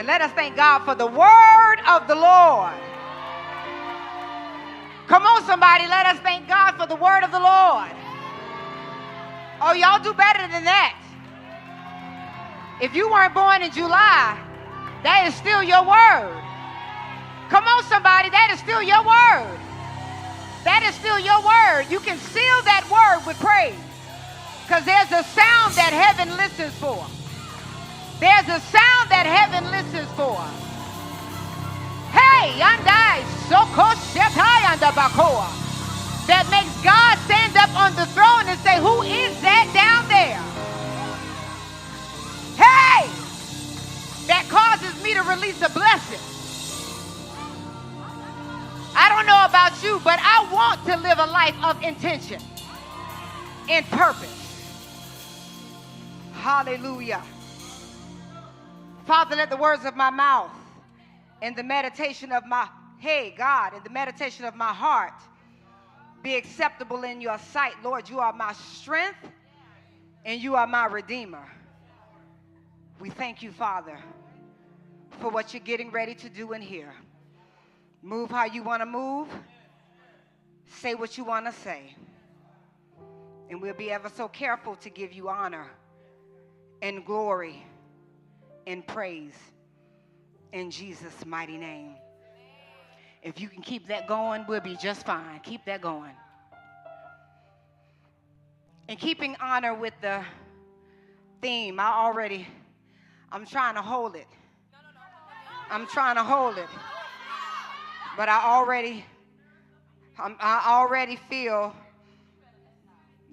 And let us thank God for the word of the Lord. Come on, somebody. Let us thank God for the word of the Lord. Oh, y'all do better than that. If you weren't born in July, that is still your word. Come on, somebody. That is still your word. That is still your word. You can seal that word with praise. Because there's a sound that heaven listens for. There's a sound that heaven listens for. Hey, yandai, soko shetai andabakoa. That makes God stand up on the throne and say, who is that down there? Hey, that causes me to release a blessing. I don't know about you, but I want to live a life of intention and purpose. Hallelujah. Father, let the words of my mouth and the meditation of my, and the meditation of my heart be acceptable in your sight. Lord, you are my strength and you are my redeemer. We thank you, Father, for what you're getting ready to do in here. Move how you want to move. Say what you want to say. And we'll be ever so careful to give you honor and glory and praise in Jesus' mighty name. If you can keep that going, we'll be just fine. Keep that going. And keeping honor with the theme, I'm trying to hold it. I'm trying to hold it. But I already feel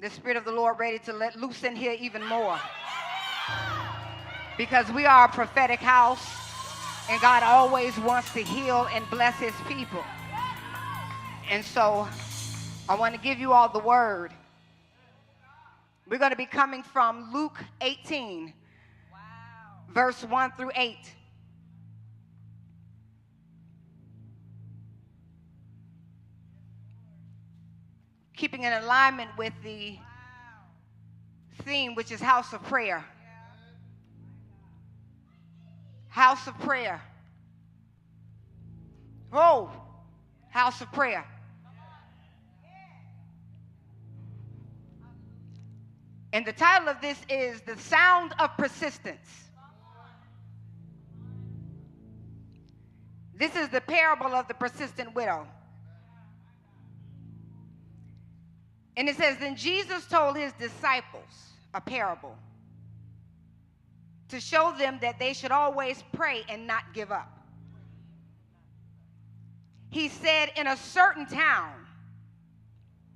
the Spirit of the Lord ready to let loose in here even more. Because we are a prophetic house, and God always wants to heal and bless his people. And so I want to give you all the word. We're going to be coming from Luke 18, verse 1 through 8. Keeping in alignment with the theme, which is house of prayer. House of prayer. Oh, house of prayer. And the title of this is The Sound of Persistence. This is the parable of the persistent widow. And it says, then Jesus told his disciples a parable to show them that they should always pray and not give up. He said, in a certain town,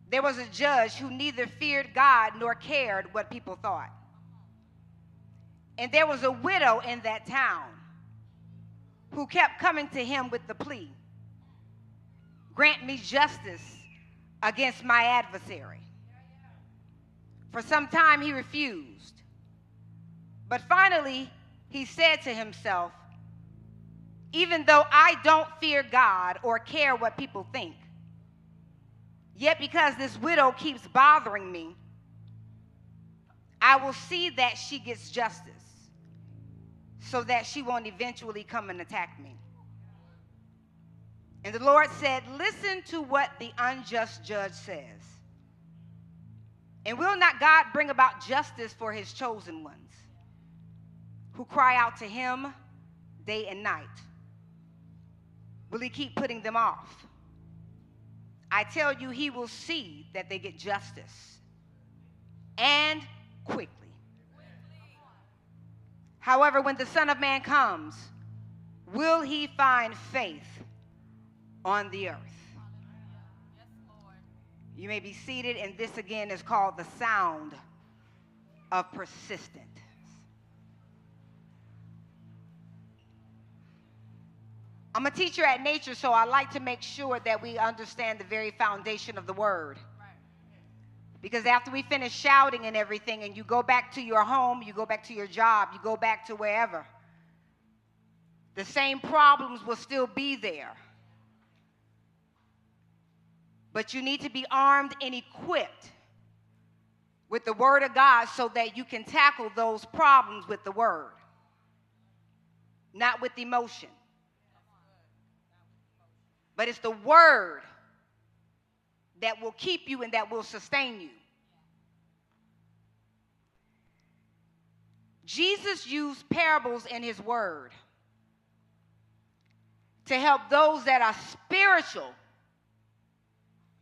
there was a judge who neither feared God nor cared what people thought. And there was a widow in that town who kept coming to him with the plea, grant me justice against my adversary. For some time he refused. But finally, he said to himself, even though I don't fear God or care what people think, yet because this widow keeps bothering me, I will see that she gets justice so that she won't eventually come and attack me. And the Lord said, listen to what the unjust judge says. And will not God bring about justice for his chosen ones, who cry out to him day and night? Will he keep putting them off? I tell you, he will see that they get justice, and quickly. However, when the Son of Man comes, will he find faith on the earth? You may be seated, and this again is called the sound of persistence. I'm a teacher at Nature, so I like to make sure that we understand the very foundation of the word. Because after we finish shouting and everything, and you go back to your home, you go back to your job, you go back to wherever, the same problems will still be there. But you need to be armed and equipped with the word of God so that you can tackle those problems with the word. not with emotion. But it's the word that will keep you and that will sustain you. Jesus used parables in his word to help those that are spiritual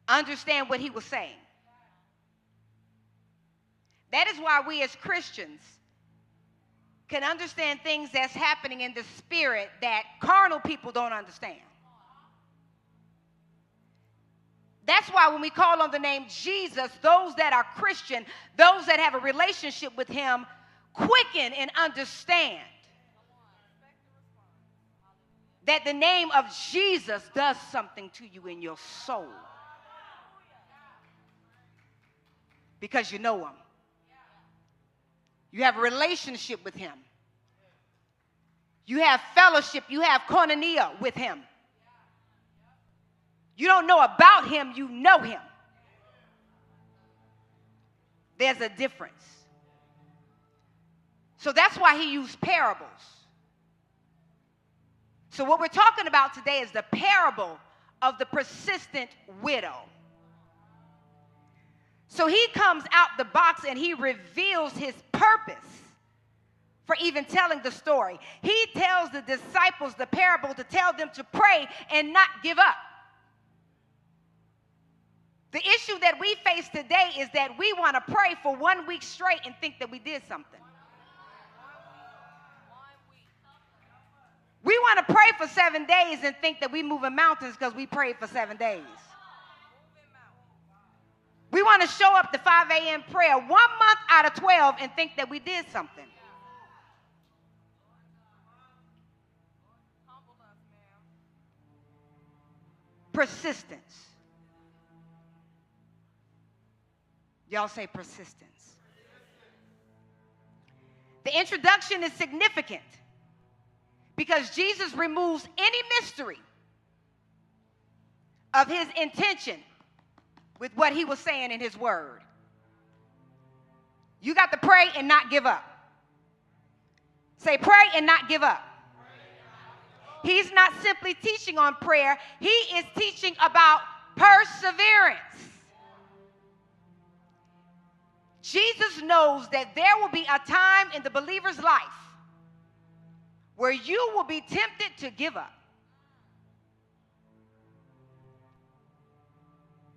understand what he was saying. That is why we as Christians can understand things that's happening in the spirit that carnal people don't understand. That's why when we call on the name Jesus, those that are Christian, those that have a relationship with him, quicken and understand that the name of Jesus does something to you in your soul. Because you know him. You have a relationship with him. You have fellowship. You have koinonia with him. You don't know about him, you know him. There's a difference. So that's why he used parables. So what we're talking about today is the parable of the persistent widow. So he comes out the box and he reveals his purpose for even telling the story. He tells the disciples the parable to tell them to pray and not give up. The issue that we face today is that we want to pray for 1 week straight and think that we did something. We want to pray for 7 days and think that we moving mountains because we prayed for 7 days. We want to show up to 5 a.m. prayer 1 month out of 12 and think that we did something. Persistence. Y'all say persistence. The introduction is significant because Jesus removes any mystery of his intention with what he was saying in his word. You got to pray and not give up. Say pray and not give up. He's not simply teaching on prayer. He is teaching about perseverance. Jesus knows that there will be a time in the believer's life where you will be tempted to give up.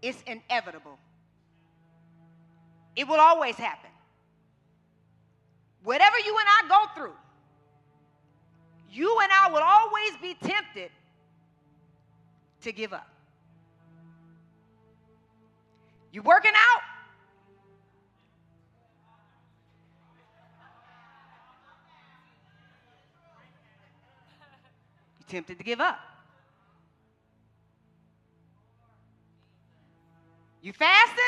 It's inevitable. It will always happen. Whatever you and I go through, you and I will always be tempted to give up. You working out? You're tempted to give up. You fasting?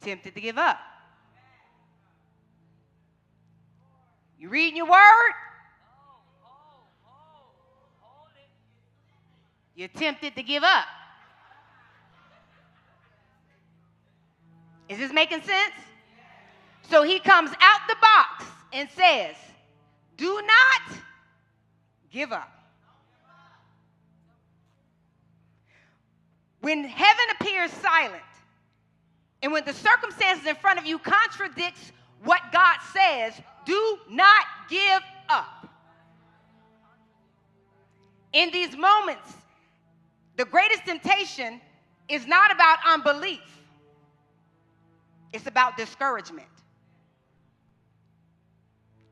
Tempted to give up. You reading your word? You're tempted to give up. Is this making sense? So he comes out the box and says, do not give up. When heaven appears silent, and when the circumstances in front of you contradicts what God says, do not give up. In these moments, the greatest temptation is not about unbelief. It's about discouragement.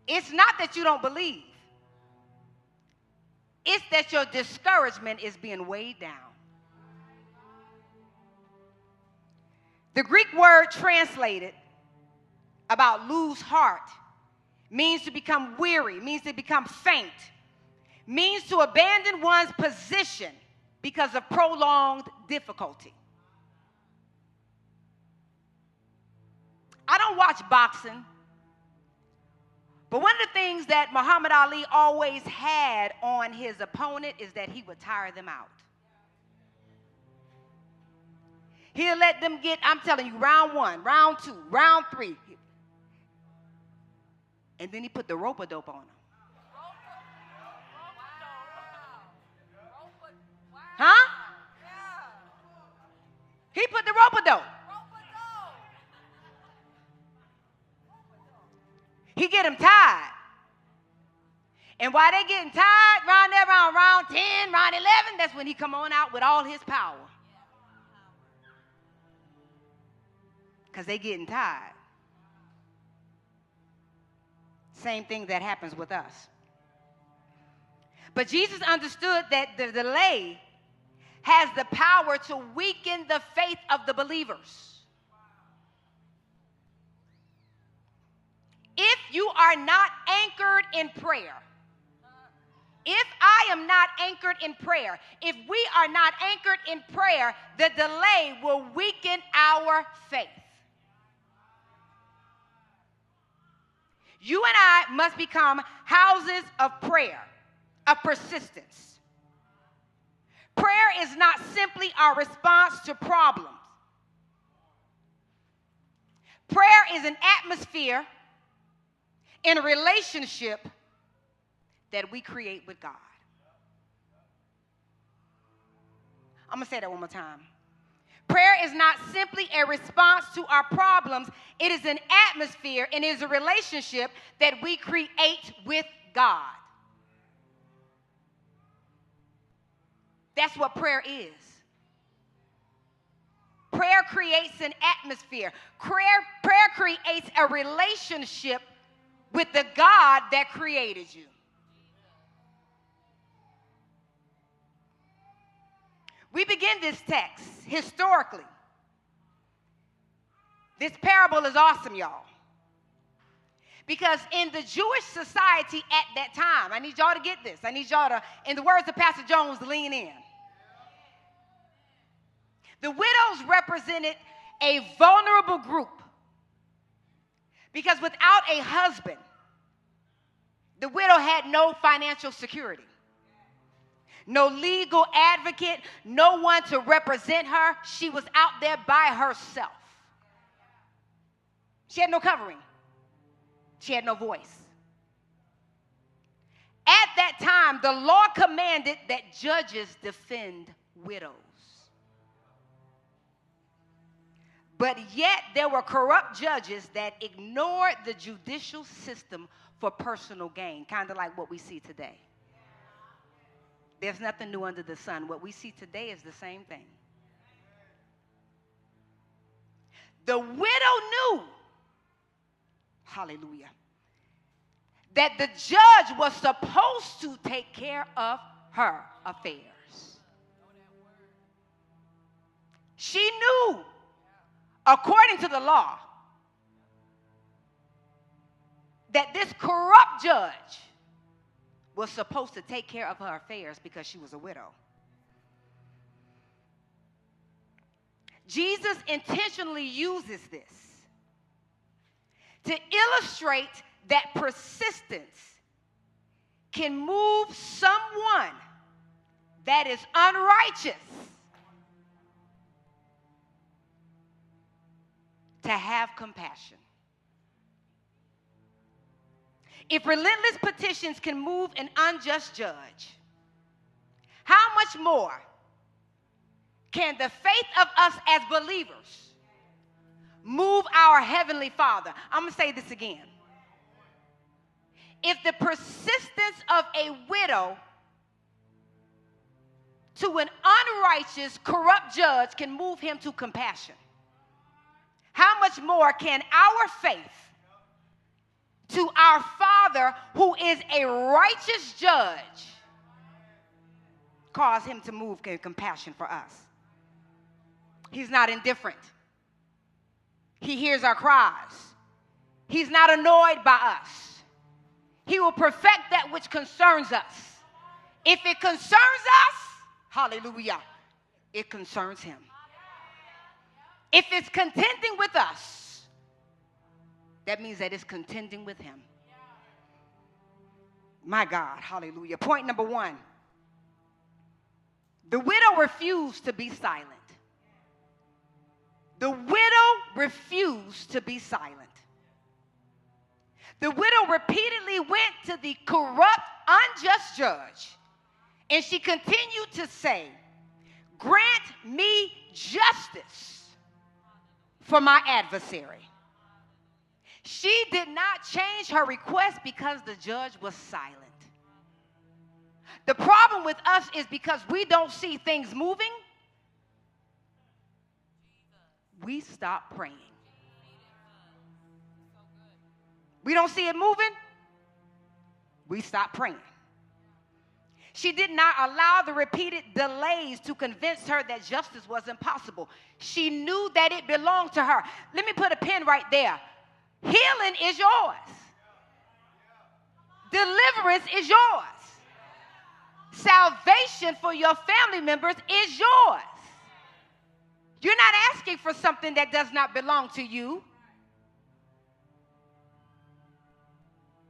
It's not that you don't believe. It's that your discouragement is being weighed down. The Greek word translated about lose heart means to become weary, means to become faint, means to abandon one's position because of prolonged difficulty. I don't watch boxing, but one of the things that Muhammad Ali always had on his opponent is that he would tire them out. He'll let them get, I'm telling you, round 1, round 2, round 3. And then he put the rope-a-dope on them. Huh? He put the rope-a-dope. He get them tied. And while they getting tied, round 10, round 11, that's when he come on out with all his power. Because they getting tied. Same thing that happens with us. But Jesus understood that the delay has the power to weaken the faith of the believers. If you are not anchored in prayer, if I am not anchored in prayer, if we are not anchored in prayer, the delay will weaken our faith. You and I must become houses of prayer, of persistence. Prayer is not simply our response to problems. Prayer is an atmosphere in a relationship that we create with God. I'm going to say that one more time. Prayer is not simply a response to our problems. It is an atmosphere and it is a relationship that we create with God. That's what prayer is. Prayer creates an atmosphere. Prayer creates a relationship with the God that created you. We begin this text historically. This parable is awesome, y'all. Because in the Jewish society at that time, I need y'all to get this. I need y'all to, in the words of Pastor Jones, lean in. The widows represented a vulnerable group. Because without a husband, the widow had no financial security. No legal advocate, no one to represent her. She was out there by herself. She had no covering. She had no voice. At that time, the law commanded that judges defend widows. But yet there were corrupt judges that ignored the judicial system for personal gain, kind of like what we see today. There's nothing new under the sun. What we see today is the same thing. The widow knew, hallelujah, that the judge was supposed to take care of her affairs. She knew, according to the law, that this corrupt judge was supposed to take care of her affairs because she was a widow. Jesus intentionally uses this to illustrate that persistence can move someone that is unrighteous to have compassion. If relentless petitions can move an unjust judge, how much more can the faith of us as believers move our Heavenly Father? I'm going to say this again. If the persistence of a widow to an unrighteous, corrupt judge can move him to compassion, how much more can our faith to our Father, who is a righteous judge, cause him to move in compassion for us? He's not indifferent. He hears our cries. He's not annoyed by us. He will perfect that which concerns us. If it concerns us, hallelujah, it concerns him. If it's contending with us, that means that it's contending with him. My God, hallelujah. Point number 1. The widow refused to be silent. The widow refused to be silent. The widow repeatedly went to the corrupt, unjust judge, and she continued to say, "Grant me justice for my adversary." She did not change her request because the judge was silent. The problem with us is because we don't see things moving, we stop praying. We don't see it moving, we stop praying. She did not allow the repeated delays to convince her that justice was impossible. She knew that it belonged to her. Let me put a pin right there. Healing is yours. Deliverance is yours. Salvation for your family members is yours. You're not asking for something that does not belong to you.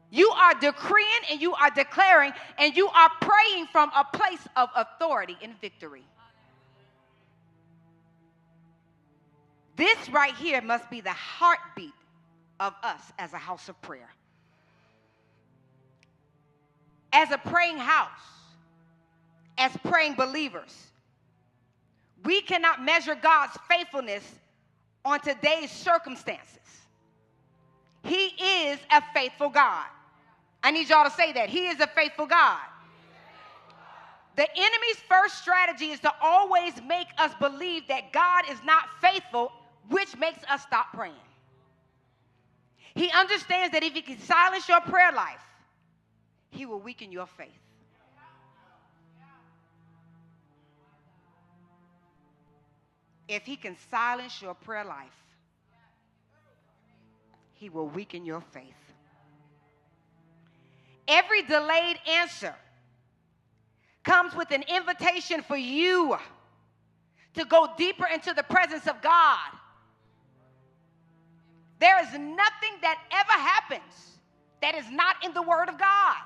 You are decreeing and you are declaring and you are praying from a place of authority and victory. This right here must be the heartbeat of us as a house of prayer. As a praying house, as praying believers, we cannot measure God's faithfulness on today's circumstances. He is a faithful God. I need y'all to say that. He is a faithful God. The enemy's first strategy is to always make us believe that God is not faithful, which makes us stop praying. He understands that if he can silence your prayer life, he will weaken your faith. If he can silence your prayer life, he will weaken your faith. Every delayed answer comes with an invitation for you to go deeper into the presence of God. There is nothing that ever happens that is not in the Word of God.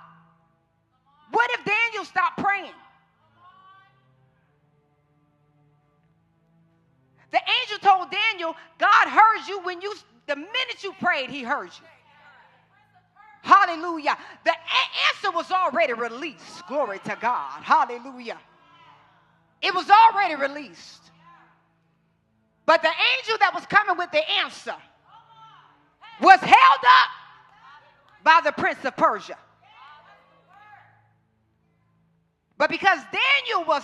What if Daniel stopped praying? The angel told Daniel, God heard you the minute you prayed, he heard you. Hallelujah. The answer was already released. Glory to God. Hallelujah. It was already released. But the angel that was coming with the answer was held up by the prince of Persia. But because Daniel was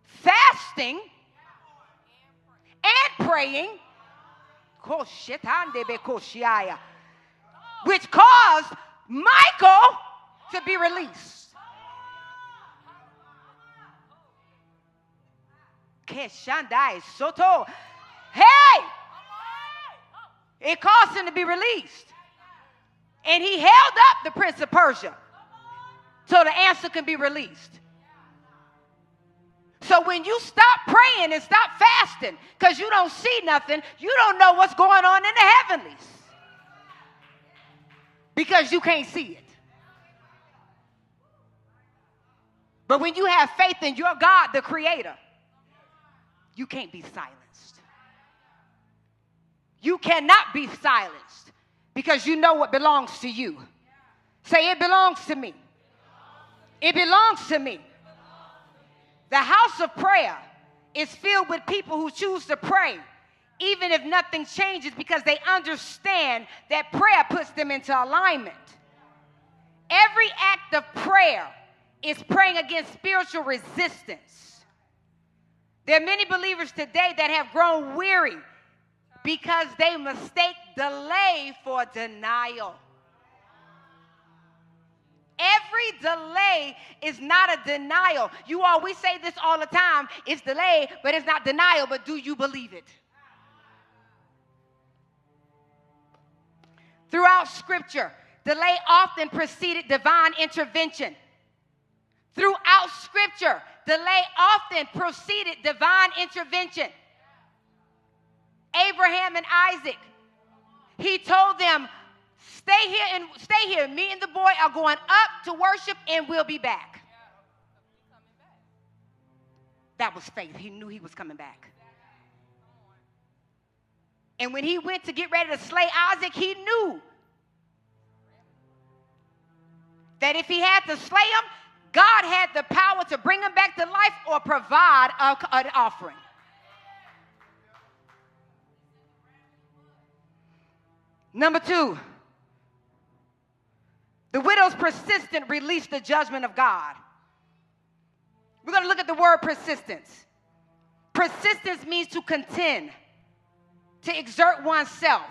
fasting and praying, which caused Michael to be released. Hey! It caused him to be released. And he held up the prince of Persia so the answer can be released. So when you stop praying and stop fasting because you don't see nothing, you don't know what's going on in the heavenlies. Because you can't see it. But when you have faith in your God, the Creator, you can't be silenced. You cannot be silenced because you know what belongs to you. Say, it belongs to me. It belongs to me. The house of prayer is filled with people who choose to pray even if nothing changes because they understand that prayer puts them into alignment. Every act of prayer is praying against spiritual resistance. There are many believers today that have grown weary because they mistake delay for denial. Every delay is not a denial. We say this all the time. It's delay, but it's not denial. But do you believe it? Throughout Scripture, delay often preceded divine intervention. Throughout Scripture, delay often preceded divine intervention. Abraham and Isaac, he told them, stay here. Me and the boy are going up to worship and we'll be back. That was faith. He knew he was coming back. And when he went to get ready to slay Isaac, he knew that if he had to slay him, God had the power to bring him back to life or provide an offering. Number 2, the widow's persistence released the judgment of God. We're going to look at the word persistence. Persistence means to contend, to exert oneself.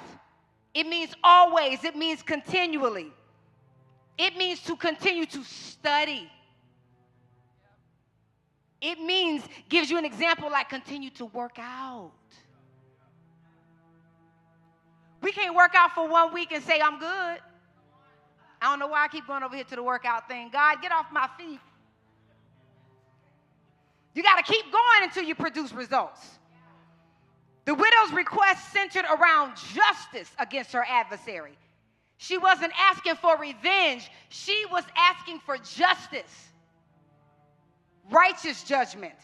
It means always. It means continually. It means to continue to study. It means, gives you an example like continue to work out. We can't work out for 1 week and say, I'm good. I don't know why I keep going over here to the workout thing. God, get off my feet. You got to keep going until you produce results. The widow's request centered around justice against her adversary. She wasn't asking for revenge. She was asking for justice, righteous judgment.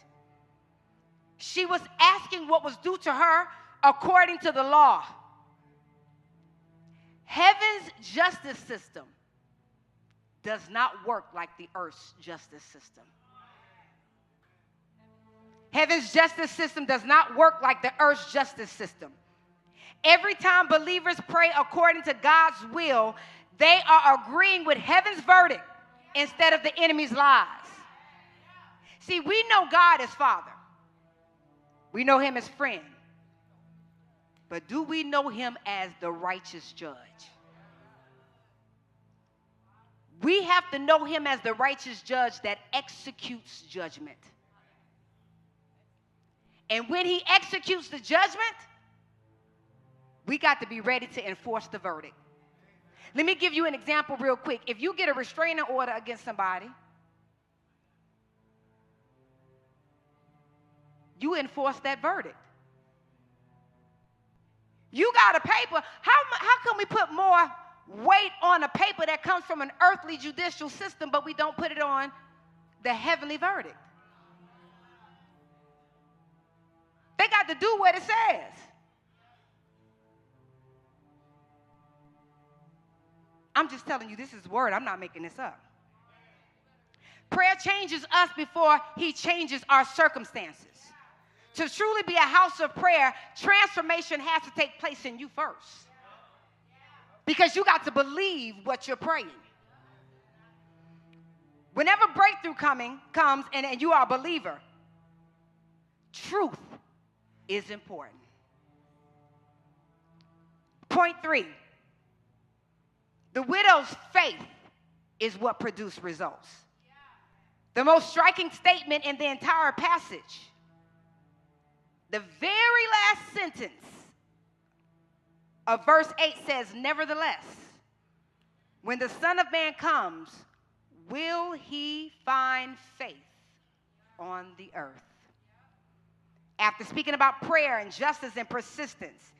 She was asking what was due to her according to the law. Heaven's justice system does not work like the earth's justice system. Heaven's justice system does not work like the earth's justice system. Every time believers pray according to God's will, they are agreeing with heaven's verdict instead of the enemy's lies. See, we know God as Father. We know him as friend. But do we know him as the righteous judge? We have to know him as the righteous judge that executes judgment. And when he executes the judgment, we got to be ready to enforce the verdict. Let me give you an example real quick. If you get a restraining order against somebody, you enforce that verdict. You got a paper. How can we put more weight on a paper that comes from an earthly judicial system, but we don't put it on the heavenly verdict? They got to do what it says. I'm just telling you, this is word. I'm not making this up. Prayer changes us before he changes our circumstances. To truly be a house of prayer, transformation has to take place in you first. Because you got to believe what you're praying. Whenever breakthrough comes and you are a believer, truth is important. Point 3. The widow's faith is what produced results. The most striking statement in the entire passage, the very last sentence of verse 8 says, nevertheless, when the Son of Man comes, will he find faith on the earth? After speaking about prayer and justice and persistence,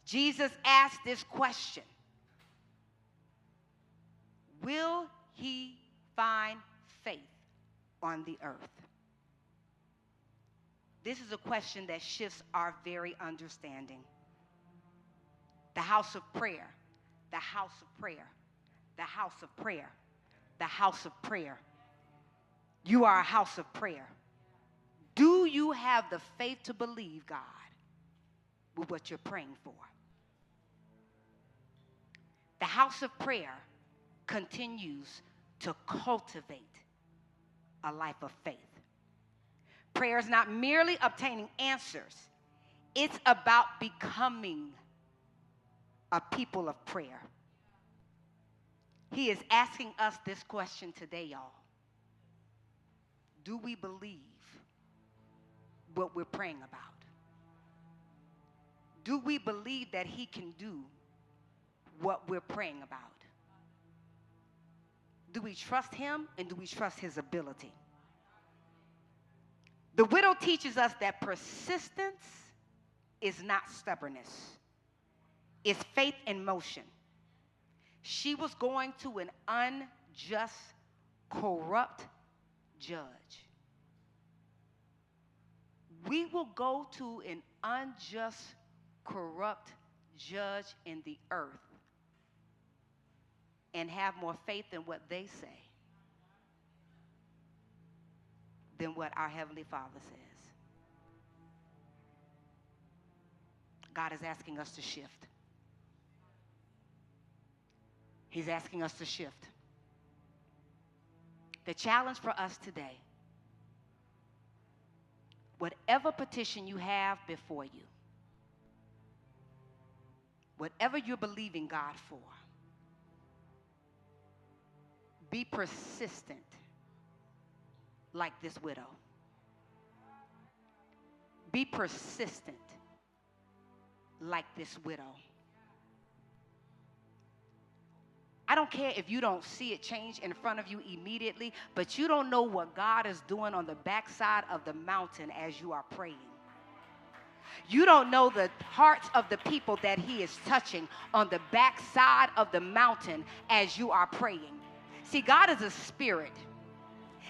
Jesus asked this question: will he find faith on the earth? This is a question that shifts our very understanding. The house of prayer, the house of prayer, the house of prayer, the house of prayer. You are a house of prayer. Do you have the faith to believe God with what you're praying for? The house of prayer continues to cultivate a life of faith. Prayer is not merely obtaining answers. It's about becoming a people of prayer. He is asking us this question today, y'all. Do we believe what we're praying about? Do we believe that he can do what we're praying about? Do we trust him, and do we trust his ability? The widow teaches us that persistence is not stubbornness. It's faith in motion. She was going to an unjust, corrupt judge. We will go to an unjust, corrupt judge in the earth and have more faith in what they say than what our Heavenly Father says. God is asking us to shift. He's asking us to shift. The challenge for us today, whatever petition you have before you, whatever you're believing God for, be persistent like this widow. Be persistent like this widow. I don't care if you don't see it change in front of you immediately, but you don't know what God is doing on the backside of the mountain as you are praying. You don't know the hearts of the people that he is touching on the backside of the mountain as you are praying. See, God is a spirit.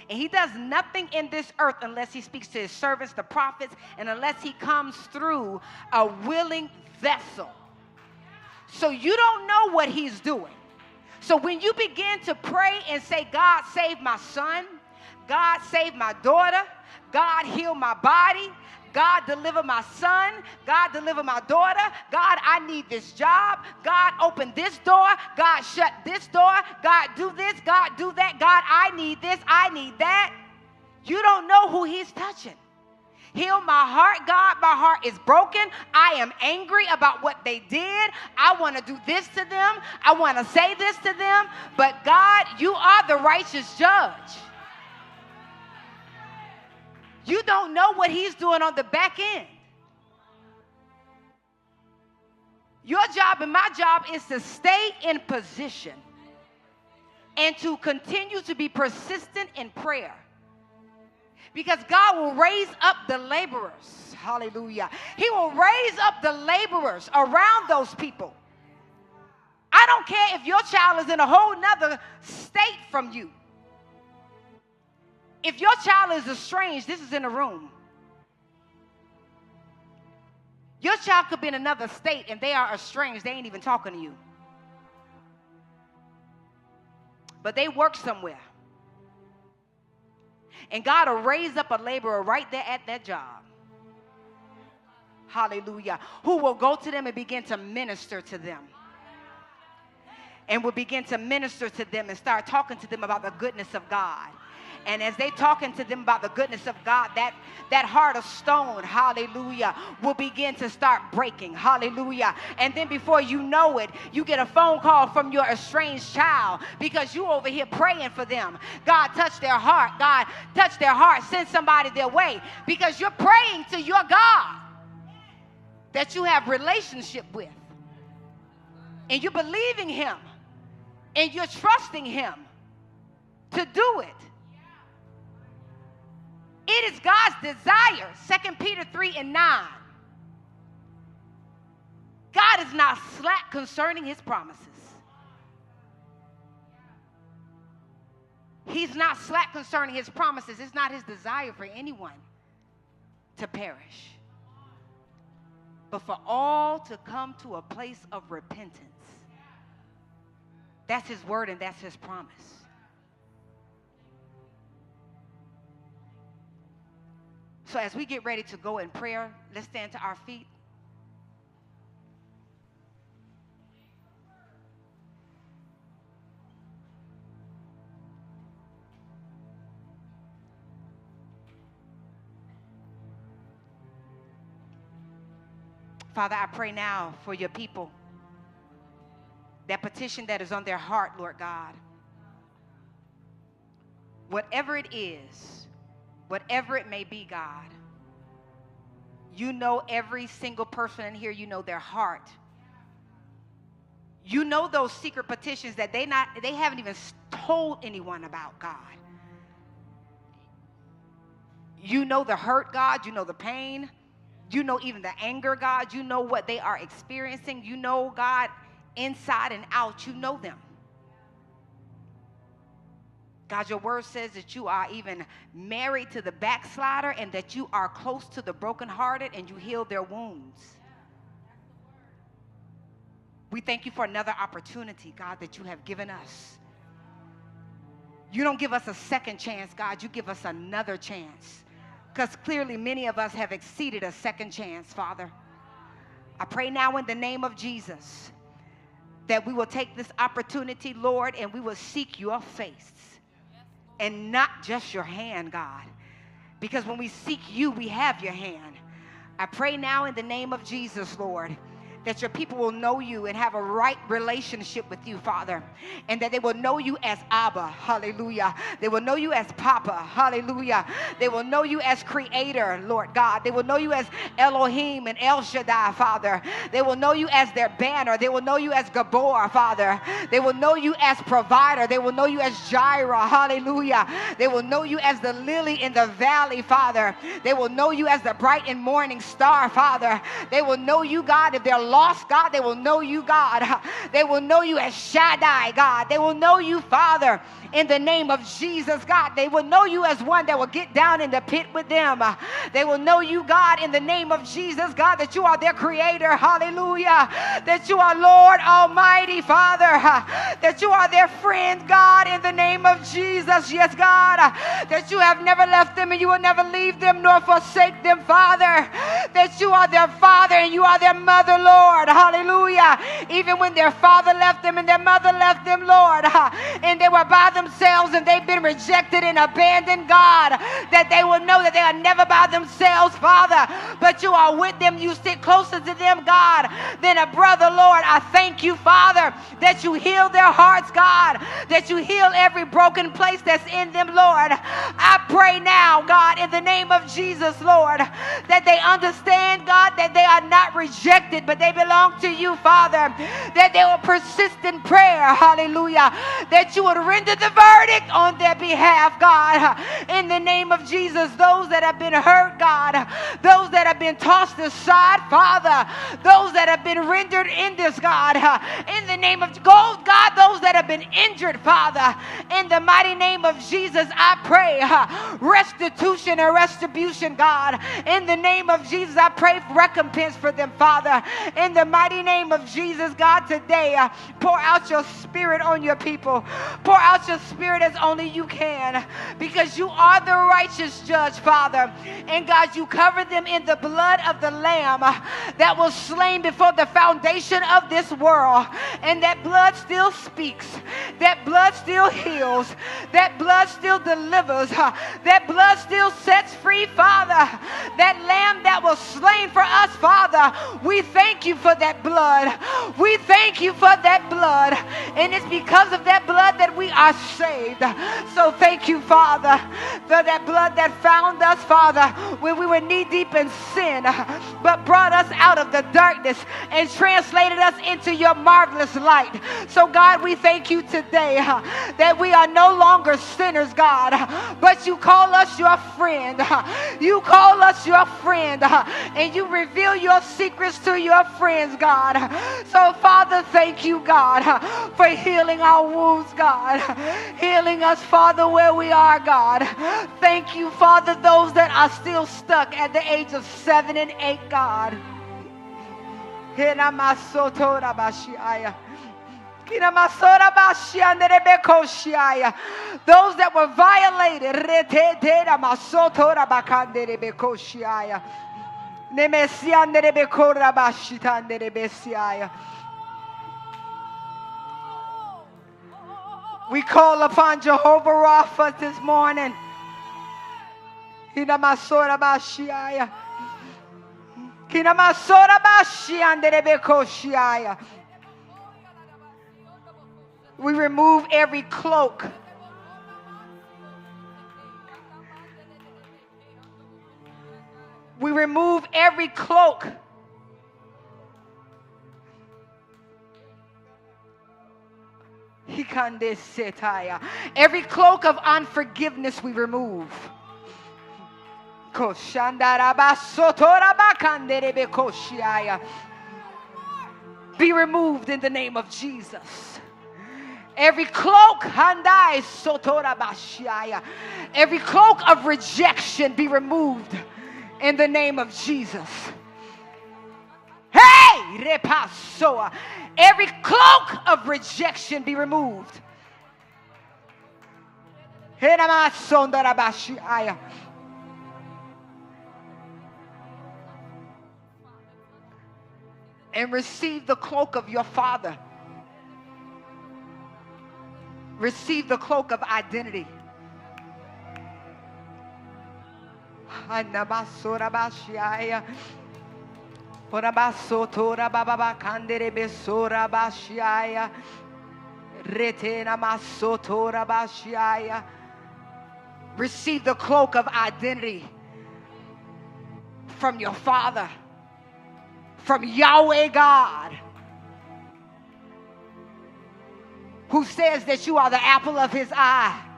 And he does nothing in this earth unless he speaks to his servants, the prophets, and unless he comes through a willing vessel. So you don't know what he's doing. So when you begin to pray and say, God, save my son, God, save my daughter, God, heal my body, God, deliver my son, God, deliver my daughter, God, I need this job, God, open this door, God, shut this door, God, do this, God, do that, God, I need this, I need that. You don't know who he's touching. Heal my heart, God. My heart is broken. I am angry about what they did. I want to do this to them. I want to say this to them. But God, you are the righteous judge. You don't know what he's doing on the back end. Your job and my job is to stay in position and to continue to be persistent in prayer. Because God will raise up the laborers. Hallelujah. He will raise up the laborers around those people. I don't care if your child is in a whole nother state from you. If your child is estranged, this is in a room. Your child could be in another state and they are estranged. They ain't even talking to you. But they work somewhere. And God will raise up a laborer right there at that job. Hallelujah. Who will go to them and begin to minister to them. And will begin to minister to them and start talking to them about the goodness of God. And as they talking to them about the goodness of God, that heart of stone, hallelujah, will begin to start breaking, hallelujah. And then before you know it, you get a phone call from your estranged child because you over here praying for them. God, touch their heart. God, touch their heart. Send somebody their way because you're praying to your God that you have relationship with. And you're believing him. And you're trusting him to do it. It is God's desire, 2 Peter 3:9. God is not slack concerning his promises. He's not slack concerning his promises. It's not his desire for anyone to perish, but for all to come to a place of repentance. That's his word and that's his promise. So as we get ready to go in prayer, let's stand to our feet. Father, I pray now for your people. That petition that is on their heart, Lord God. Whatever it is, whatever it may be, God, you know every single person in here. You know their heart. You know those secret petitions that they haven't even told anyone about, God. You know the hurt, God. You know the pain. You know even the anger, God. You know what they are experiencing. You know, God, inside and out, you know them. God, your word says that you are even married to the backslider and that you are close to the brokenhearted and you heal their wounds. We thank you for another opportunity, God, that you have given us. You don't give us a second chance, God. You give us another chance. Because clearly many of us have exceeded a second chance, Father. I pray now in the name of Jesus that we will take this opportunity, Lord, and we will seek your face and not just your hand, God. Because when we seek you, we have your hand. I pray now in the name of Jesus, Lord, that your people will know you and have a right relationship with you, Father. And that they will know you as Abba, hallelujah. They will know you as Papa, hallelujah. They will know you as Creator, Lord God. They will know you as Elohim and El Shaddai, Father. They will know you as their banner. They will know you as Gabor, Father. They will know you as Provider. They will know you as Jireh, hallelujah. They will know you as the lily in the valley, Father. They will know you as the bright and morning star, Father. They will know you, God, if they're lost, God. They will know you, God. They will know you as Shaddai, God. They will know you, Father, in the name of Jesus, God. They will know you as one that will get down in the pit with them. They will know you, God, in the name of Jesus, God, that you are their creator, hallelujah. That you are Lord Almighty, Father. That you are their friend, God, in the name of Jesus, yes, God. That you have never left them and you will never leave them nor forsake them, Father. That you are their father and you are their mother, Lord, hallelujah. Even when their father left them and their mother left them, Lord, and they were by themselves and they've been rejected and abandoned, God, that they will know that they are never by themselves, Father, but you are with them. You stick closer to them, God, than a brother, Lord. I thank you, Father, that you heal their hearts, God, that you heal every broken place that's in them, Lord. I pray now, God, in the name of Jesus, Lord, that they understand, God, that they are not rejected, but they belong to you, Father, that they will persist in prayer, hallelujah, that you would render the verdict on their behalf, God, in the name of Jesus. Those that have been hurt, God, those that have been tossed aside, Father, those that have been rendered in this, God, in the name of God, those that have been injured, Father, in the mighty name of Jesus, I pray restitution and retribution, God, in the name of Jesus. I pray for recompense for them, Father, in the mighty name of Jesus, God. Today, pour out your spirit on your people. Pour out your spirit as only you can, because you are the righteous judge, Father. And God, you cover them in the blood of the Lamb that was slain before the foundation of this world. And that blood still speaks. That blood still heals. That blood still delivers. That blood still sets free, Father. That Lamb that was slain for us, Father, we thank you for that blood. We thank you for that blood. And it's because of that blood that we are saved. So thank you, Father, for that blood that found us, Father, when we were knee deep in sin, but brought us out of the darkness and translated us into your marvelous light. So God, we thank you today that we are no longer sinners, God, but you call us your friend. You call us your friend, and you reveal your secrets to your friends, God. So Father, thank you, God, for healing our wounds, God, healing us, Father, where we are, God. Thank you, Father, those that are still stuck at the age of 7 and 8, God. Those that were violated, we call upon Jehovah Rapha this morning. We remove every cloak. We remove every cloak. Every cloak of unforgiveness we remove. Be removed in the name of Jesus. Every cloak, every cloak of rejection be removed in the name of Jesus. Hey! Every cloak of rejection be removed. And receive the cloak of your Father. Receive the cloak of identity. Receive the cloak of identity from your Father, from Yahweh God, who says that you are the apple of his eye.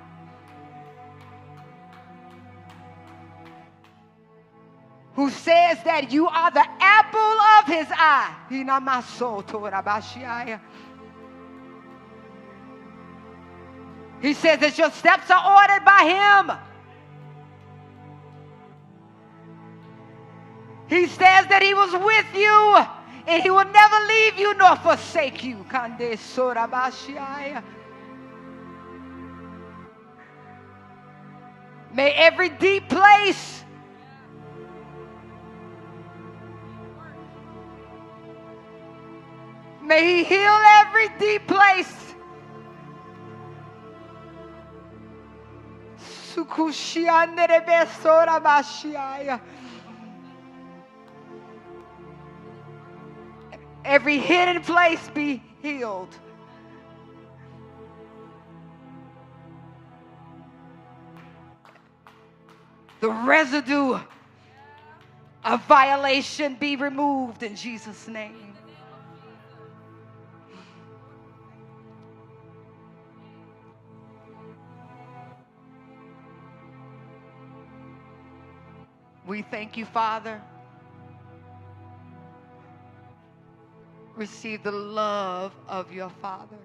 Who says that you are the apple of his eye. He says that your steps are ordered by him. He says that he was with you and he will never leave you nor forsake you. May every deep place may he heal every deep place. Every hidden place be healed. The residue of violation be removed in Jesus' name. We thank you, Father. Receive the love of your Father.